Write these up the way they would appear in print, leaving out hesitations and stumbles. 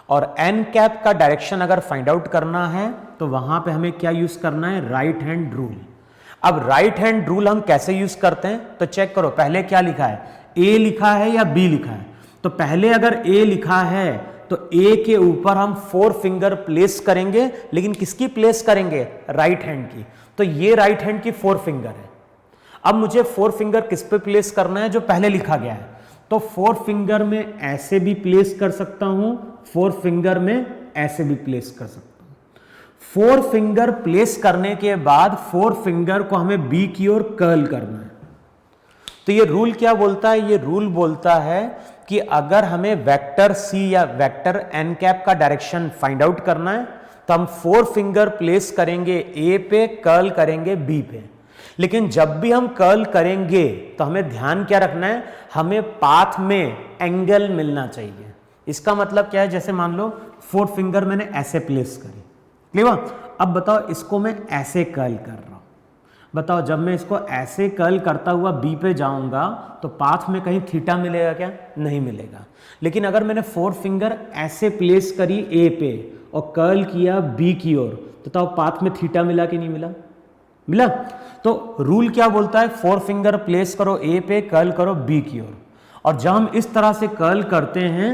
और N cap का direction अगर फाइंड आउट करना है तो वहां पे हमें क्या यूज करना है, राइट हैंड रूल। अब राइट हैंड रूल हम कैसे यूज करते हैं तो चेक करो, पहले क्या लिखा है, ए लिखा है या बी लिखा है। तो पहले अगर ए लिखा है तो ए के ऊपर हम 4 फिंगर प्लेस करेंगे, लेकिन किसकी प्लेस करेंगे, राइट हैंड की। तो ये राइट हैंड की 4 फिंगर है। अब मुझे 4 फिंगर किस पे प्लेस करना है, जो पहले लिखा गया है। तो 4 फिंगर में ऐसे भी प्लेस कर सकता हूं, 4 फिंगर में ऐसे भी प्लेस कर सकता हूं। 4 फिंगर प्लेस करने के बाद 4 फिंगर को हमें बी की ओर कर्ल करना है। तो ये रूल क्या बोलता है, ये रूल बोलता है कि अगर हमें वेक्टर सी या वेक्टर एन कैप का डायरेक्शन फाइंड आउट करना है तो हम 4 फिंगर प्लेस करेंगे ए पे, कर्ल करेंगे बी पे। लेकिन जब भी हम कर्ल करेंगे तो हमें ध्यान क्या रखना है, हमें पाथ में एंगल मिलना चाहिए। इसका मतलब क्या है, जैसे मान लो 4 फिंगर मैंने ऐसे प्लेस करी, क्लियर। अब बताओ इसको मैं ऐसे कर्ल कर रहा हूं, बताओ जब मैं इसको ऐसे कर्ल करता हुआ बी पे जाऊंगा तो पाथ में कहीं थीटा मिलेगा क्या, नहीं मिलेगा। लेकिन अगर मैंने 4 फिंगर ऐसे प्लेस करी ए पे और कर्ल किया बी की ओर, तो बताओ पाथ में थीटा मिला कि नहीं मिला, मिला। तो रूल क्या बोलता है, 4 फिंगर प्लेस करो ए पे, कर्ल करो बी की ओर। और जब हम इस तरह से कर्ल करते हैं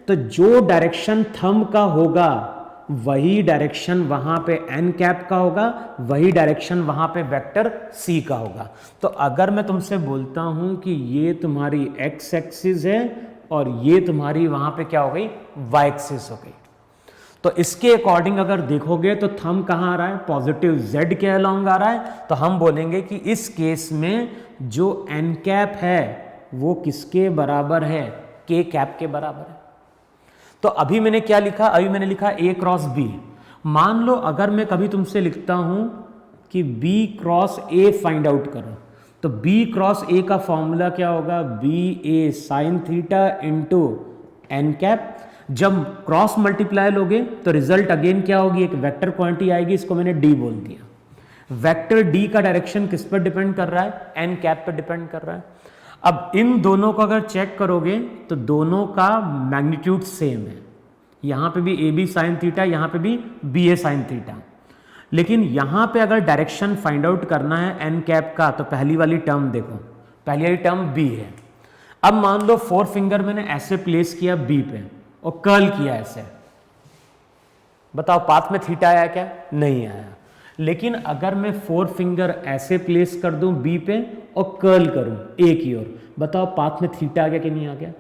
तो जो डायरेक्शन थंब का होगा वही डायरेक्शन वहां पे एन कैप का होगा, वही डायरेक्शन वहां पे वेक्टर सी का होगा। तो अगर मैं तुमसे बोलता हूं कि ये तुम्हारी एक्स एक्सिस है और ये तुम्हारी वहां पे क्या हो गई, वाई एक्सिस हो गई, तो इसके अकॉर्डिंग अगर देखोगे तो थंब कहां आ रहा है, पॉजिटिव जेड के अलोंग आ रहा है। तो हम बोलेंगे कि इस केस में जो एन कैप है वो किसके बराबर है, के कैप के बराबर है। तो अभी मैंने क्या लिखा, अभी मैंने लिखा ए क्रॉस बी। मान लो अगर मैं कभी तुमसे लिखता हूं कि B cross A find out करो, तो बी क्रॉस ए का फॉर्मूला क्या होगा, B A sine theta into N cap. जब क्रॉस मल्टीप्लाई लोगे तो रिजल्ट अगेन क्या होगी, एक वेक्टर क्वांटिटी आएगी, इसको मैंने डी बोल दिया। वेक्टर डी का डायरेक्शन किस पर डिपेंड कर रहा है, एन कैप पर डिपेंड कर रहा है। अब इन दोनों को अगर चेक करोगे तो दोनों का मैग्नीट्यूड सेम है, यहां पे भी ए बी साइन थीटा, यहां पे भी बी ए साइन थीटा। लेकिन यहां पे अगर डायरेक्शन फाइंड आउट करना है एन कैप का, तो पहली वाली टर्म देखो, पहली वाली टर्म बी है। अब मान लो 4 फिंगर मैंने ऐसे प्लेस किया बी पे और कर्ल किया ऐसे, बताओ पाथ में थीटा आया क्या, नहीं आया। लेकिन अगर मैं 4 फिंगर ऐसे प्लेस कर दूं बी पे और कर्ल करूं ए की ओर, बताओ पाथ में थीटा आ गया कि नहीं आ गया।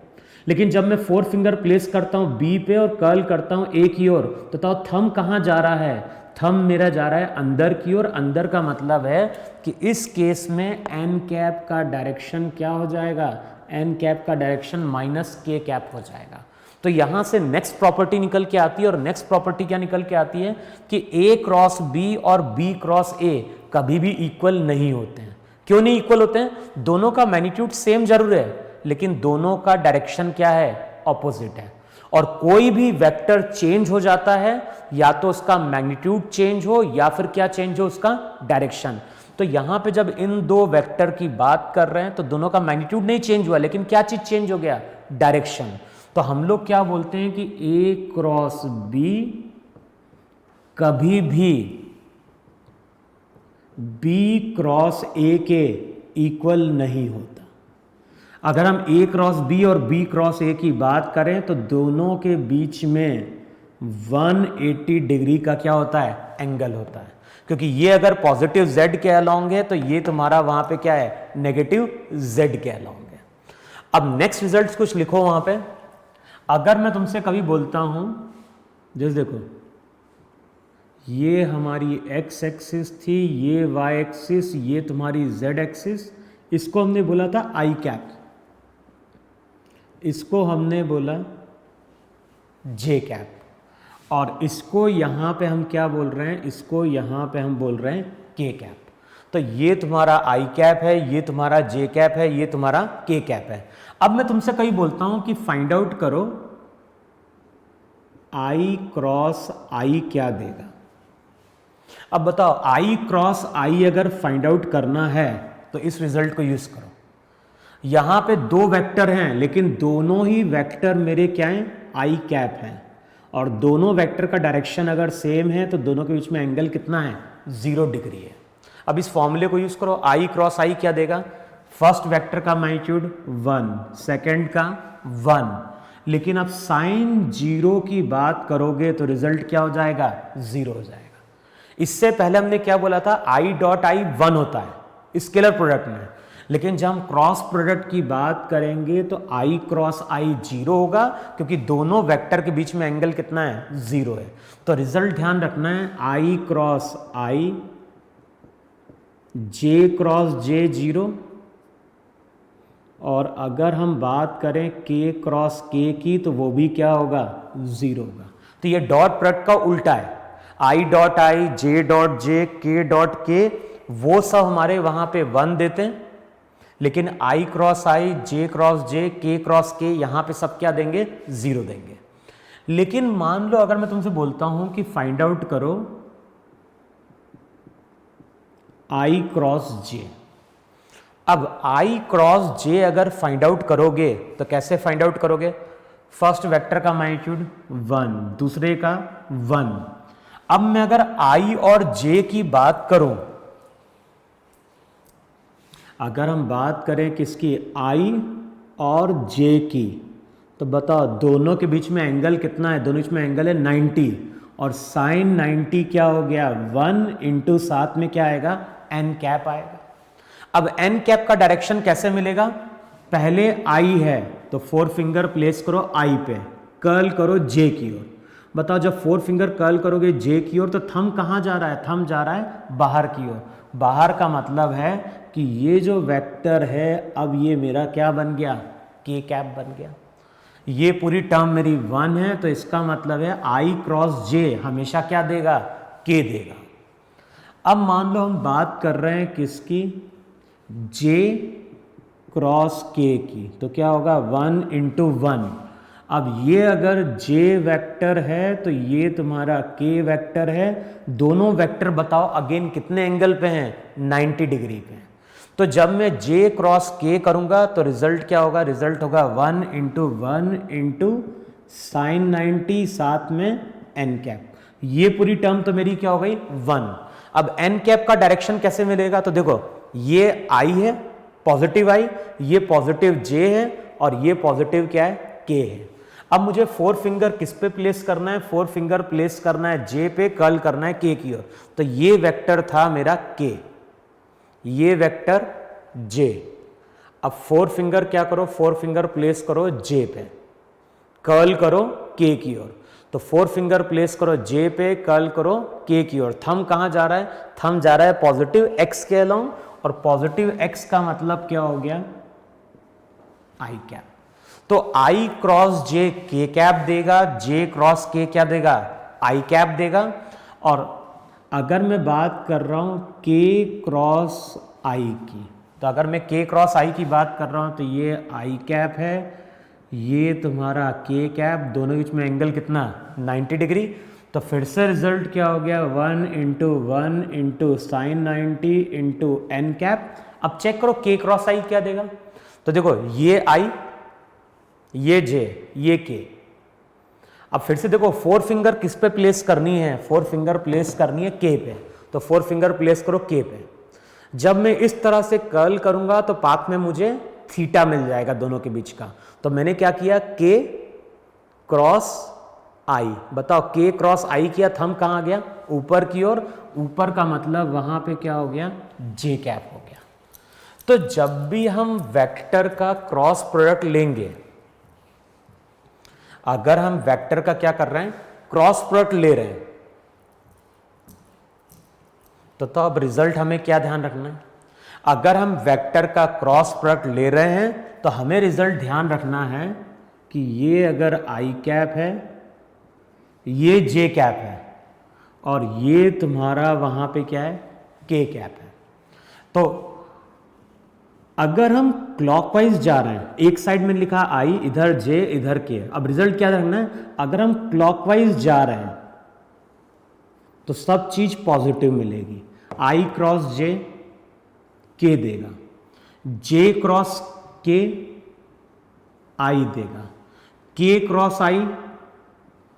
लेकिन जब मैं 4 फिंगर प्लेस करता हूं बी पे और कर्ल करता हूं ए की ओर, तो बताओ थंब कहां जा रहा है, थंब मेरा जा रहा है अंदर की ओर। अंदर का मतलब है कि इस केस में एन कैप का डायरेक्शन क्या हो जाएगा, एन कैप का डायरेक्शन माइनस के कैप हो जाएगा। तो यहां से नेक्स्ट प्रॉपर्टी निकल के आती है, और नेक्स्ट प्रॉपर्टी क्या निकल के आती है कि ए क्रॉस बी और बी क्रॉस ए कभी भी इक्वल नहीं होते हैं। क्यों नहीं इक्वल होते हैं, दोनों का मैग्नीट्यूड सेम जरूर है, लेकिन दोनों का डायरेक्शन क्या है, ऑपोजिट है। और कोई भी वेक्टर चेंज हो जाता है, या तो उसका मैग्नीट्यूड चेंज हो या फिर क्या चेंज हो, उसका डायरेक्शन। तो यहां पे जब इन दो वेक्टर की बात कर रहे हैं तो दोनों का मैग्नीट्यूड नहीं चेंज हुआ, लेकिन क्या चीज चेंज हो गया, डायरेक्शन। तो हम लोग क्या बोलते हैं कि ए क्रॉस बी कभी भी बी क्रॉस ए के इक्वल नहीं होता। अगर हम ए क्रॉस बी और बी क्रॉस ए की बात करें तो दोनों के बीच में 180 डिग्री का क्या होता है, एंगल होता है। क्योंकि ये अगर पॉजिटिव जेड के अलोंग है तो ये तुम्हारा वहां पे क्या है, नेगेटिव जेड के अलोंग है। अब नेक्स्ट रिजल्ट कुछ लिखो वहां पे। अगर मैं तुमसे कभी बोलता हूं, जैसे देखो ये हमारी एक्स एक्सिस थी, ये वाई एक्सिस, ये तुम्हारी जेड एक्सिस, इसको हमने बोला था आई कैप, इसको हमने बोला जे कैप, और इसको यहां पे हम क्या बोल रहे हैं, इसको यहां पे हम बोल रहे हैं के कैप। तो ये तुम्हारा आई कैप है, ये तुम्हारा जे कैप है, ये तुम्हारा के कैप है। अब मैं तुमसे कहीं बोलता हूं कि फाइंड आउट करो आई क्रॉस आई क्या देगा। अब बताओ आई क्रॉस आई अगर फाइंड आउट करना है तो इस रिजल्ट को यूज करो। यहां पे दो वेक्टर हैं, लेकिन दोनों ही वेक्टर मेरे क्या हैं, आई कैप हैं, और दोनों वेक्टर का डायरेक्शन अगर सेम है तो दोनों के बीच में एंगल कितना है, 0 डिग्री है। अब इस फॉर्मूले को यूज करो, आई क्रॉस आई क्या देगा, फर्स्ट वेक्टर का मैग्नीट्यूड 1, सेकंड का 1, लेकिन अब साइन 0 की बात करोगे तो रिजल्ट क्या हो जाएगा, 0 हो जाएगा। इससे पहले हमने क्या बोला था, आई डॉट आई 1 होता है स्केलर प्रोडक्ट में, लेकिन जब हम क्रॉस प्रोडक्ट की बात करेंगे तो आई क्रॉस आई 0 होगा, क्योंकि दोनों वेक्टर के बीच में एंगल कितना है, 0 है। तो रिजल्ट ध्यान रखना है, आई क्रॉस आई, जे क्रॉस जे 0, और अगर हम बात करें के क्रॉस के की तो वो भी क्या होगा, 0 होगा। तो ये डॉट प्रोडक्ट का उल्टा है, I dot I, J dot J, के डॉट के, वो सब हमारे वहां पे 1 देते हैं, लेकिन आई क्रॉस आई, जे क्रॉस जे, के क्रॉस के, यहां पे सब क्या देंगे, 0 देंगे। लेकिन मान लो अगर मैं तुमसे बोलता हूं कि फाइंड आउट करो आई क्रॉस जे, अब आई क्रॉस जे अगर फाइंड आउट करोगे तो कैसे फाइंड आउट करोगे, फर्स्ट वेक्टर का मैग्नीट्यूड 1, दूसरे का 1। अब मैं अगर आई और जे की बात करूं, अगर हम बात करें किसकी, आई और जे की, तो बताओ दोनों के बीच में एंगल कितना है, दोनों के बीच में एंगल है 90, और साइन 90 क्या हो गया, 1 इंटू साथ में क्या आएगा, एन कैप आएगा। अब एन कैप का डायरेक्शन कैसे मिलेगा, पहले आई है तो 4 फिंगर प्लेस करो आई पे, कर्ल करो जे की ओर। बताओ जब 4 फिंगर कर्ल करोगे जे की ओर तो थंब कहाँ जा रहा है, थंब जा रहा है बाहर की ओर। बाहर का मतलब है कि ये जो वेक्टर है अब ये मेरा क्या बन गया, के कैप बन गया। ये पूरी टर्म मेरी 1 है, तो इसका मतलब है आई क्रॉस जे हमेशा क्या देगा, के देगा। अब मान लो हम बात कर रहे हैं किसकी, जे क्रॉस के की, तो क्या होगा 1 इंटू 1। अब ये अगर जे वेक्टर है तो ये तुम्हारा के वेक्टर है, दोनों वेक्टर बताओ अगेन कितने एंगल पे हैं, 90 डिग्री पे। तो जब मैं जे क्रॉस के करूंगा तो रिजल्ट क्या होगा, रिजल्ट होगा 1 इंटू 1 इंटू साइन 90 साथ में एन कैप। ये पूरी टर्म तो मेरी क्या हो गई, 1। अब एन कैप का डायरेक्शन कैसे मिलेगा, तो देखो ये आई है पॉजिटिव आई, ये पॉजिटिव जे है, और ये पॉजिटिव क्या है, के है। अब मुझे 4 फिंगर किस पे प्लेस करना है, 4 फिंगर प्लेस करना है जे पे, कर्ल करना है के की ओर। तो ये वेक्टर था मेरा के, ये वेक्टर जे। अब 4 फिंगर क्या करो, 4 फिंगर प्लेस करो जे पे, कर्ल करो के की ओर। तो 4 फिंगर प्लेस करो जे पे, कर्ल करो के की ओर। थंब कहां जा रहा है, थंब जा रहा है पॉजिटिव एक्स के अलोंग, और पॉजिटिव एक्स का मतलब क्या हो गया, आई कैप। तो आई क्रॉस जे के कैप देगा, जे क्रॉस के क्या देगा, आई कैप देगा। और अगर मैं बात कर रहा हूं के क्रॉस आई की, तो अगर मैं के क्रॉस आई की बात कर रहा हूं तो ये आई कैप है, ये तुम्हारा के कैप, दोनों के बीच में एंगल कितना, 90 डिग्री। तो फिर से रिजल्ट क्या हो गया, 1 into 1 into sine 90 into N cap. अब चेक करो के क्रॉस आई क्या देगा, तो देखो ये आई, ये जे, ये के। अब फिर से देखो 4 फिंगर किस पे प्लेस करनी है, 4 फिंगर प्लेस करनी है के पे, तो 4 फिंगर प्लेस करो के पे। जब मैं इस तरह से कर्ल करूंगा तो पाथ में मुझे थीटा मिल जाएगा दोनों के बीच का। तो मैंने क्या किया, के क्रॉस आई। बताओ के क्रॉस आई किया, थंब कहां गया, ऊपर की ओर। ऊपर का मतलब वहां पे क्या हो गया, जे कैप हो गया। तो जब भी हम वेक्टर का क्रॉस प्रोडक्ट लेंगे, अगर हम वेक्टर का क्या कर रहे हैं, क्रॉस प्रोडक्ट ले रहे हैं, तो अब रिजल्ट हमें क्या ध्यान रखना है, अगर हम वेक्टर का क्रॉस प्रोडक्ट ले रहे हैं तो हमें रिजल्ट ध्यान रखना है कि ये अगर आई कैप है, ये जे कैप है, और ये तुम्हारा वहां पे क्या है, के कैप है। तो अगर हम क्लॉकवाइज जा रहे हैं, एक साइड में लिखा आई, इधर जे, इधर के, अब रिजल्ट क्या रखना है, अगर हम क्लॉकवाइज जा रहे हैं तो सब चीज पॉजिटिव मिलेगी। आई क्रॉस जे के देगा, जे क्रॉस के आई देगा, के क्रॉस आई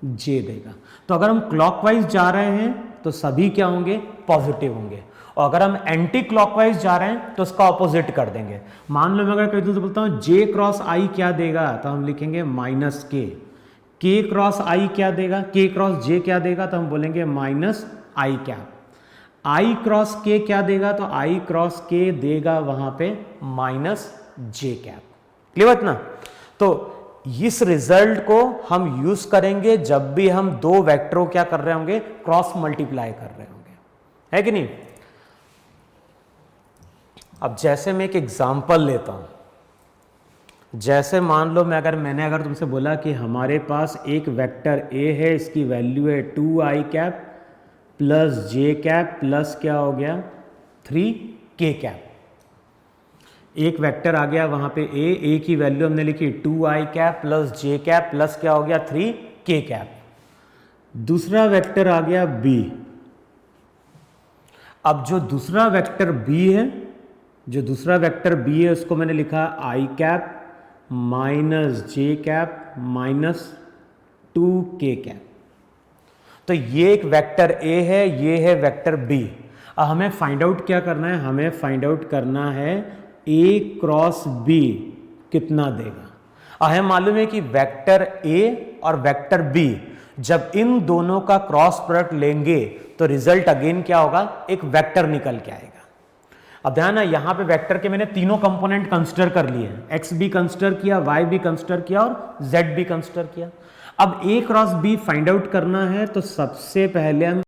जे देगा। तो अगर हम क्लॉकवाइज जा रहे हैं तो सभी क्या होंगे, पॉजिटिव होंगे, और अगर हम एंटी क्लॉकवाइज जा रहे हैं तो उसका ऑपोजिट कर देंगे। मान लो मैं अगर कह दूं तो बोलता हूं जे क्रॉस आई क्या देगा, तो हम लिखेंगे माइनस के क्रॉस आई क्या देगा, के क्रॉस जे क्या देगा, तो हम बोलेंगे माइनस आई कैप। आई क्रॉस के क्या देगा, तो आई क्रॉस के देगा वहां पे माइनस जे कैप। क्लियर बात ना। तो इस रिजल्ट को हम यूज करेंगे जब भी हम दो वेक्टरों क्या कर रहे होंगे, क्रॉस मल्टीप्लाई कर रहे होंगे, है कि नहीं। अब जैसे मैं एक एग्जांपल लेता हूं, जैसे मान लो मैंने अगर तुमसे बोला कि हमारे पास एक वेक्टर ए है, इसकी वैल्यू है 2i कैप प्लस जे कैप प्लस क्या हो गया 3k कैप। एक वेक्टर आ गया वहां पे ए की वैल्यू हमने लिखी 2i कैप प्लस जे कैप प्लस क्या हो गया 3k कैप। दूसरा वेक्टर आ गया बी। अब जो दूसरा वेक्टर बी है, उसको मैंने लिखा i cap minus J cap minus 2k cap. तो ये एक वेक्टर ए है, ये है वेक्टर बी। अब हमें फाइंड आउट क्या करना है, हमें फाइंड आउट करना है ए क्रॉस बी कितना देगा। हमें मालूम है कि वेक्टर ए और वेक्टर बी जब इन दोनों का क्रॉस प्रोडक्ट लेंगे तो रिजल्ट अगेन क्या होगा, एक वेक्टर निकल के आएगा। अब ध्यान है यहां पे वेक्टर के मैंने तीनों कंपोनेंट कंसीडर कर लिए हैं, एक्स भी कंसीडर किया, वाई भी कंसीडर किया और जेड भी कंसीडर किया। अब ए क्रॉस बी फाइंड आउट करना है तो सबसे पहले हम